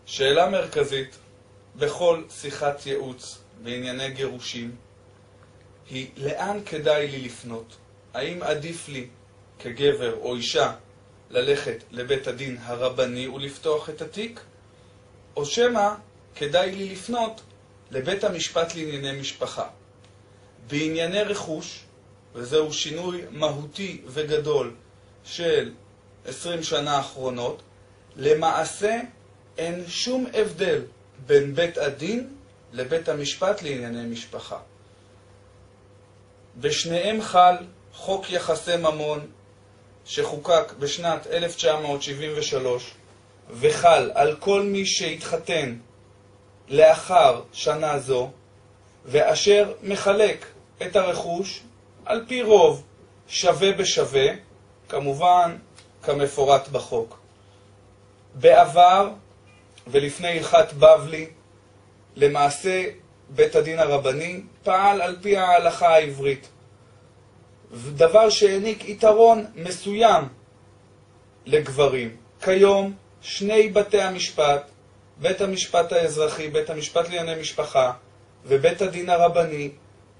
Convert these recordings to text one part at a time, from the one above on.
שאלה מרכזית בכל שיחת ייעוץ בענייני גירושים היא לאן כדאי לי לפנות? האם עדיף לי כגבר או אישה ללכת לבית הדין הרבני ולפתוח את התיק? או שמא כדאי לי לפנות לבית המשפט לענייני משפחה? בענייני רכוש, וזהו שינוי מהותי וגדול של 20 שנה האחרונות, למעשה אין שום הבדל בין בית הדין לבית המשפט לענייני משפחה. בשניהם חל חוק יחסי ממון שחוקק בשנת 1973 וחל על כל מי שהתחתן לאחר שנה זו, ואשר מחלק את הרכוש על פי רוב שווה בשווה, כמובן כמפורט בחוק. בעבר ולפני הלכת בבלי, למעשה בית הדין הרבני פעל על פי ההלכה העברית, דבר שהעניק יתרון מסוים לגברים. כיום שני בתי המשפט, בית המשפט האזרחי, בית המשפט לענייני משפחה ובית הדין הרבני,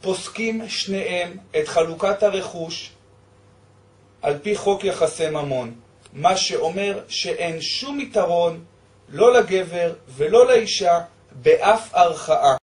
פוסקים שניהם את חלוקת הרכוש על פי חוק יחסי ממון, מה שאומר שאין שום יתרון לא לגבר ולא לאישה באף ערכאה.